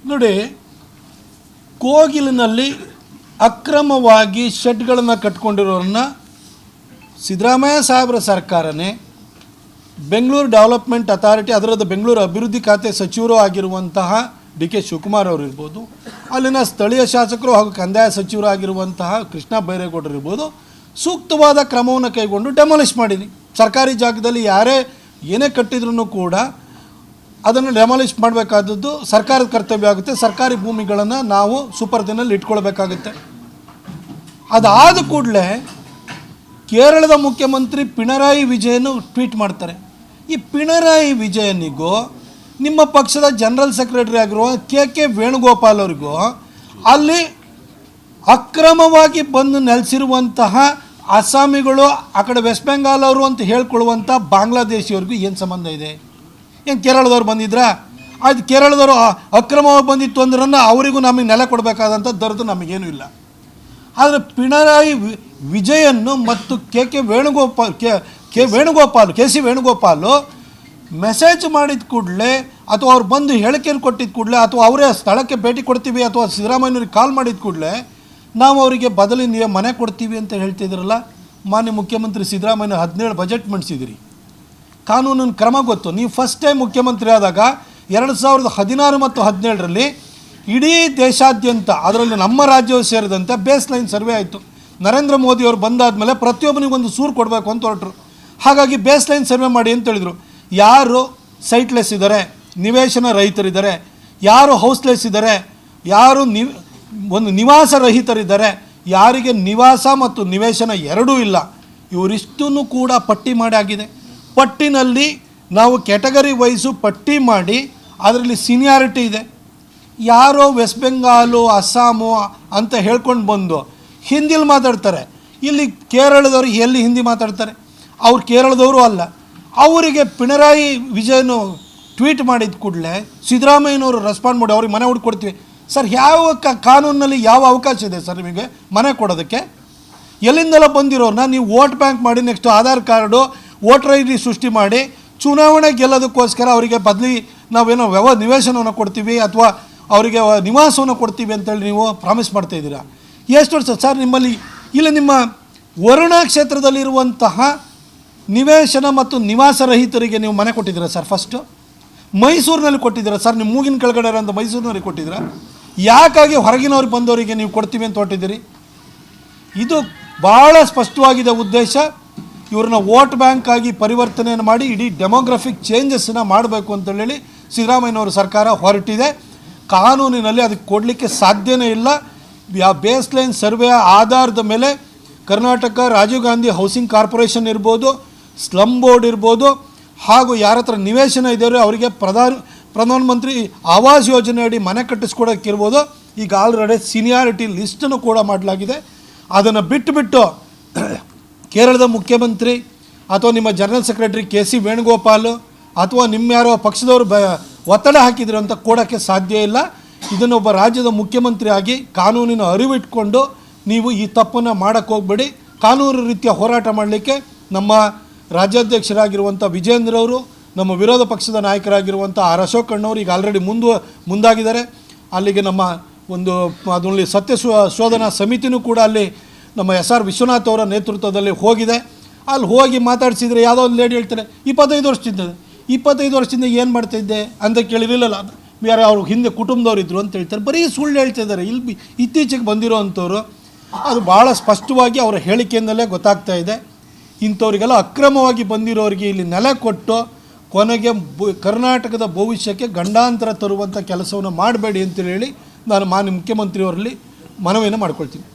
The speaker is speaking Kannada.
ನೋಡಿ, ಕೋಗಿಲಿನಲ್ಲಿ ಅಕ್ರಮವಾಗಿ ಶೆಡ್ಗಳನ್ನು ಕಟ್ಕೊಂಡಿರೋರನ್ನ ಸಿದ್ದರಾಮಯ್ಯ ಸಾಹೇಬರ ಸರ್ಕಾರನೇ ಬೆಂಗಳೂರು ಡೆವಲಪ್ಮೆಂಟ್ ಅಥಾರಿಟಿ, ಅದರದ್ದು ಬೆಂಗಳೂರು ಅಭಿವೃದ್ಧಿ ಖಾತೆ ಸಚಿವರು ಆಗಿರುವಂತಹ ಡಿ ಕೆ ಶಿವಕುಮಾರ್ ಅವರು ಇರ್ಬೋದು, ಅಲ್ಲಿನ ಸ್ಥಳೀಯ ಶಾಸಕರು ಹಾಗೂ ಕಂದಾಯ ಸಚಿವರು ಆಗಿರುವಂತಹ ಕೃಷ್ಣ ಬೈರೇಗೌಡರು ಇರ್ಬೋದು, ಸೂಕ್ತವಾದ ಕ್ರಮವನ್ನು ಕೈಗೊಂಡು ಡೆಮಾಲಿಷ್ ಮಾಡಿದ್ವಿ. ಸರ್ಕಾರಿ ಜಾಗದಲ್ಲಿ ಯಾರೇ ಏನೇ ಕಟ್ಟಿದ್ರೂ ಕೂಡ ಅದನ್ನು ಡೆಮಾಲಿಷ್ ಮಾಡಬೇಕಾದದ್ದು ಸರ್ಕಾರದ ಕರ್ತವ್ಯ ಆಗುತ್ತೆ. ಸರ್ಕಾರಿ ಭೂಮಿಗಳನ್ನು ನಾವು ಸುಪರ್ದಿನಲ್ಲಿ ಇಟ್ಕೊಳ್ಬೇಕಾಗುತ್ತೆ. ಅದಾದ ಕೂಡಲೇ ಕೇರಳದ ಮುಖ್ಯಮಂತ್ರಿ ಪಿಣರಾಯಿ ವಿಜಯನ್ ಟ್ವೀಟ್ ಮಾಡ್ತಾರೆ. ಈ ಪಿಣರಾಯಿ ವಿಜಯನಿಗೂ ನಿಮ್ಮ ಪಕ್ಷದ ಜನರಲ್ ಸೆಕ್ರೆಟರಿ ಆಗಿರುವ ಕೆ ವೇಣುಗೋಪಾಲ್ ಅವರಿಗೂ ಅಲ್ಲಿ ಅಕ್ರಮವಾಗಿ ಬಂದು ನೆಲೆಸಿರುವಂತಹ ಅಸ್ಸಾಮಿಗಳು, ಆ ಕಡೆ ವೆಸ್ಟ್ ಬೆಂಗಾಲ್ ಅವರು ಅಂತ ಹೇಳ್ಕೊಳ್ಳುವಂಥ ಬಾಂಗ್ಲಾದೇಶಿಯವ್ರಿಗೂ ಏನು ಸಂಬಂಧ ಇದೆ? ಏನು ಕೇರಳದವ್ರು ಬಂದಿದ್ರಾ? ಅದು ಕೇರಳದವರು ಅಕ್ರಮವಾಗಿ ಬಂದಿತ್ತು ಅಂದ್ರನ್ನ ಅವರಿಗೂ ನಮಗೆ ನೆಲ ಕೊಡಬೇಕಾದಂಥ ದರದು ನಮಗೇನೂ ಇಲ್ಲ. ಆದರೆ ಪಿಣರಾಯಿ ವಿಜಯನ್ ಮತ್ತು ಕೆ ಸಿ ವೇಣುಗೋಪಾಲು ಮೆಸೇಜ್ ಮಾಡಿದ ಕೂಡಲೇ ಅಥವಾ ಅವ್ರು ಬಂದು ಹೇಳಿಕೆಯನ್ನು ಕೊಟ್ಟಿದ್ದ ಕೂಡಲೇ ಅಥವಾ ಅವರೇ ಸ್ಥಳಕ್ಕೆ ಭೇಟಿ ಕೊಡ್ತೀವಿ ಅಥವಾ ಸಿದ್ದರಾಮಯ್ಯನವ್ರಿಗೆ ಕಾಲ್ ಮಾಡಿದ ಕೂಡಲೇ ನಾವು ಅವರಿಗೆ ಬದಲಿ ಮನೆ ಕೊಡ್ತೀವಿ ಅಂತ ಹೇಳ್ತಿದ್ರಲ್ಲ. ಮಾನ್ಯ ಮುಖ್ಯಮಂತ್ರಿ ಸಿದ್ದರಾಮಯ್ಯ 17 ಬಜೆಟ್ ಮಂಡಿಸಿದಿರಿ. ಕಾನೂನಿನ ಕ್ರಮ ಗೊತ್ತು. ನೀವು ಫಸ್ಟ್ ಟೈಮ್ ಮುಖ್ಯಮಂತ್ರಿ ಆದಾಗ 2016 ಮತ್ತು 17ರಲ್ಲಿ ಇಡೀ ದೇಶಾದ್ಯಂತ, ಅದರಲ್ಲಿ ನಮ್ಮ ರಾಜ್ಯವು ಸೇರಿದಂತೆ ಬೇಸ್ ಲೈನ್ ಸರ್ವೆ ಆಯಿತು. ನರೇಂದ್ರ ಮೋದಿಯವರು ಬಂದಾದಮೇಲೆ ಪ್ರತಿಯೊಬ್ಬನಿಗೊಂದು ಸೂರು ಕೊಡಬೇಕು ಅಂತ ಹೊರಟರು. ಹಾಗಾಗಿ ಬೇಸ್ ಲೈನ್ ಸರ್ವೆ ಮಾಡಿ ಅಂತ ಹೇಳಿದರು. ಯಾರು ಸೈಟ್ಲೆಸ್ ಇದ್ದಾರೆ, ನಿವೇಶನ ರಹಿತರಿದ್ದಾರೆ, ಯಾರು ಹೌಸ್ಲೆಸ್ ಇದ್ದಾರೆ, ಯಾರು ಒಂದು ನಿವಾಸ ರಹಿತರಿದ್ದಾರೆ, ಯಾರಿಗೆ ನಿವಾಸ ಮತ್ತು ನಿವೇಶನ ಎರಡೂ ಇಲ್ಲ, ಇವರಿಷ್ಟನ್ನು ಕೂಡ ಪಟ್ಟಿ ಮಾಡಿ ಆಗಿದೆ. ಪಟ್ಟಿನಲ್ಲಿ ನಾವು ಕ್ಯಾಟಗರಿ ವೈಸು ಪಟ್ಟಿ ಮಾಡಿ ಅದರಲ್ಲಿ ಸೀನಿಯಾರಿಟಿ ಇದೆ. ಯಾರೋ ವೆಸ್ಟ್ ಬೆಂಗಾಲು, ಅಸ್ಸಾಮು ಅಂತ ಹೇಳ್ಕೊಂಡು ಬಂದು ಹಿಂದಿಲಿ ಮಾತಾಡ್ತಾರೆ. ಇಲ್ಲಿ ಕೇರಳದವರು ಎಲ್ಲಿ ಹಿಂದಿ ಮಾತಾಡ್ತಾರೆ? ಅವ್ರು ಕೇರಳದವರು ಅಲ್ಲ. ಅವರಿಗೆ ಪಿಣರಾಯಿ ವಿಜಯನು ಟ್ವೀಟ್ ಮಾಡಿದ ಕೂಡಲೇ ಸಿದ್ದರಾಮಯ್ಯನವರು ರೆಸ್ಪಾಂಡ್ ಮಾಡಿ ಅವ್ರಿಗೆ ಮನೆ ಹುಡ್ಕೊಡ್ತೀವಿ. ಸರ್, ಯಾವ ಕಾನೂನಿನಲ್ಲಿ ಯಾವ ಅವಕಾಶ ಇದೆ ಸರ್ ನಿಮಗೆ ಮನೆ ಕೊಡೋದಕ್ಕೆ? ಎಲ್ಲಿಂದೆಲ್ಲ ಬಂದಿರೋರನ್ನ ನೀವು ವೋಟ್ ಬ್ಯಾಂಕ್ ಮಾಡಿ next Aadhaar card, voter I D ಸೃಷ್ಟಿ ಮಾಡಿ ಚುನಾವಣೆ ಗೆಲ್ಲೋದಕ್ಕೋಸ್ಕರ ಅವರಿಗೆ ಬದಲಿ ನಾವೇನೋ ನಿವೇಶನವನ್ನು ಕೊಡ್ತೀವಿ ಅಥವಾ ಅವರಿಗೆ ನಿವಾಸವನ್ನು ಕೊಡ್ತೀವಿ ಅಂತೇಳಿ ನೀವು ಪ್ರಾಮಿಸ್ ಮಾಡ್ತಾಯಿದ್ದೀರಾ. ಎಷ್ಟು ವರ್ಷ ಸರ್ ನಿಮ್ಮಲ್ಲಿ ಇಲ್ಲ ನಿಮ್ಮ ವರುಣ ಕ್ಷೇತ್ರದಲ್ಲಿರುವಂತಹ ನಿವೇಶನ ಮತ್ತು ನಿವಾಸ ರಹಿತರಿಗೆ ನೀವು ಮನೆ ಕೊಟ್ಟಿದ್ದೀರಾ ಸರ್? ಫಸ್ಟು ಮೈಸೂರಿನಲ್ಲಿ ಕೊಟ್ಟಿದ್ದೀರಾ ಸರ್? ನಿಮ್ಮ ಮೂಗಿನ ಕೆಳಗಡೆ ಅಂತ ಮೈಸೂರಿನಲ್ಲಿ ಕೊಟ್ಟಿದ್ದೀರಾ? ಯಾಕಾಗಿ ಹೊರಗಿನವ್ರಿಗೆ ಬಂದವರಿಗೆ ನೀವು ಕೊಡ್ತೀವಿ ಅಂತ ಹೊಟ್ಟಿದ್ದೀರಿ? ಇದು ಭಾಳ ಸ್ಪಷ್ಟವಾಗಿದೆ ಉದ್ದೇಶ. ಇವ್ರನ್ನ ವೋಟ್ ಬ್ಯಾಂಕ್ ಆಗಿ ಪರಿವರ್ತನೆಯನ್ನು ಮಾಡಿ ಇಡೀ ಡೆಮೋಗ್ರಫಿಕ್ ಚೇಂಜಸ್ಸನ್ನು ಮಾಡಬೇಕು ಅಂತೇಳಿ ಸಿದ್ದರಾಮಯ್ಯನವರ ಸರ್ಕಾರ ಹೊರಟಿದೆ. ಕಾನೂನಿನಲ್ಲಿ ಅದಕ್ಕೆ ಕೊಡಲಿಕ್ಕೆ ಸಾಧ್ಯನೇ ಇಲ್ಲ. ಬೇಸ್ ಲೈನ್ ಸರ್ವೆ ಆಧಾರದ ಮೇಲೆ ಕರ್ನಾಟಕ ರಾಜೀವ್ ಗಾಂಧಿ ಹೌಸಿಂಗ್ ಕಾರ್ಪೊರೇಷನ್ ಇರ್ಬೋದು, ಸ್ಲಮ್ ಬೋರ್ಡ್ ಇರ್ಬೋದು, ಹಾಗೂ ಯಾರ ಹತ್ರ ನಿವೇಶನ ಇದೆಯೋ ಅವರಿಗೆ ಪ್ರಧಾನಮಂತ್ರಿ ಆವಾಸ್ ಯೋಜನೆ ಅಡಿ ಮನೆ ಕಟ್ಟಿಸ್ಕೊಡೋಕ್ಕಿರ್ಬೋದು. ಈಗ ಆಲ್ರೆಡಿ ಸೀನಿಯಾರಿಟಿ ಲಿಸ್ಟನ್ನು ಕೂಡ ಮಾಡಲಾಗಿದೆ. ಅದನ್ನು ಬಿಟ್ಟು ಕೇರಳದ ಮುಖ್ಯಮಂತ್ರಿ ಅಥವಾ ನಿಮ್ಮ general secretary K C Venugopal ಅಥವಾ ನಿಮ್ಮ ಯಾರೋ ಪಕ್ಷದವರು ಒತ್ತಡ ಹಾಕಿದ್ರು ಅಂತ ಕೊಡೋಕ್ಕೆ ಸಾಧ್ಯ ಇಲ್ಲ. ಇದನ್ನೊಬ್ಬ ರಾಜ್ಯದ ಮುಖ್ಯಮಂತ್ರಿ ಆಗಿ ಕಾನೂನಿನ ಅರಿವಿಟ್ಕೊಂಡು ನೀವು ಈ ತಪ್ಪನ್ನು ಮಾಡೋಕ್ಕೆ ಹೋಗಬೇಡಿ. ಕಾನೂನು ರೀತಿಯ ಹೋರಾಟ ಮಾಡಲಿಕ್ಕೆ ನಮ್ಮ ರಾಜ್ಯಾಧ್ಯಕ್ಷರಾಗಿರುವಂಥ ವಿಜೇಂದ್ರ ಅವರು, ನಮ್ಮ ವಿರೋಧ ಪಕ್ಷದ ನಾಯಕರಾಗಿರುವಂಥ ಆರ್ ಅಶೋಕ್ ಅಣ್ಣವರು ಈಗ ಆಲ್ರೆಡಿ ಮುಂದಾಗಿದ್ದಾರೆ. ಅಲ್ಲಿಗೆ ನಮ್ಮ ಒಂದು ಅದರಲ್ಲಿ ಶೋಧನಾ ಸಮಿತಿನೂ ಕೂಡ ಅಲ್ಲಿ ನಮ್ಮ SR ವಿಶ್ವನಾಥ್ ಅವರ ನೇತೃತ್ವದಲ್ಲಿ ಹೋಗಿದೆ. ಅಲ್ಲಿ ಹೋಗಿ ಮಾತಾಡಿಸಿದರೆ ಯಾವುದೋ ಒಂದು ಲೇಡಿ ಹೇಳ್ತಾರೆ 25 ವರ್ಷದಿಂದ ಏನು ಮಾಡ್ತಾಯಿದ್ದೆ ಅಂತ ಕೇಳಿರಲಿಲ್ಲ, ಬೇರೆ ಅವ್ರು ಹಿಂದೆ ಕುಟುಂಬದವ್ರು ಇದ್ದರು ಅಂತ ಹೇಳ್ತಾರೆ. ಬರೀ ಸುಳ್ಳು ಹೇಳ್ತಿದ್ದಾರೆ. ಇಲ್ಲಿ ಇತ್ತೀಚೆಗೆ ಬಂದಿರೋ ಅಂಥವ್ರು ಅದು ಭಾಳ ಸ್ಪಷ್ಟವಾಗಿ ಅವರ ಹೇಳಿಕೆಯಿಂದಲೇ ಗೊತ್ತಾಗ್ತಾ ಇದೆ. ಇಂಥವ್ರಿಗೆಲ್ಲ ಅಕ್ರಮವಾಗಿ ಬಂದಿರೋರಿಗೆ ಇಲ್ಲಿ ನೆಲೆ ಕೊಟ್ಟು ಕೊನೆಗೆ ಕರ್ನಾಟಕದ ಭವಿಷ್ಯಕ್ಕೆ ಗಂಡಾಂತರ ತರುವಂಥ ಕೆಲಸವನ್ನು ಮಾಡಬೇಡಿ ಅಂತೇಳಿ ನಾನು ಮಾನ್ಯ ಮುಖ್ಯಮಂತ್ರಿಯವರಲ್ಲಿ ಮನವಿಯನ್ನು ಮಾಡ್ಕೊಳ್ತೀನಿ.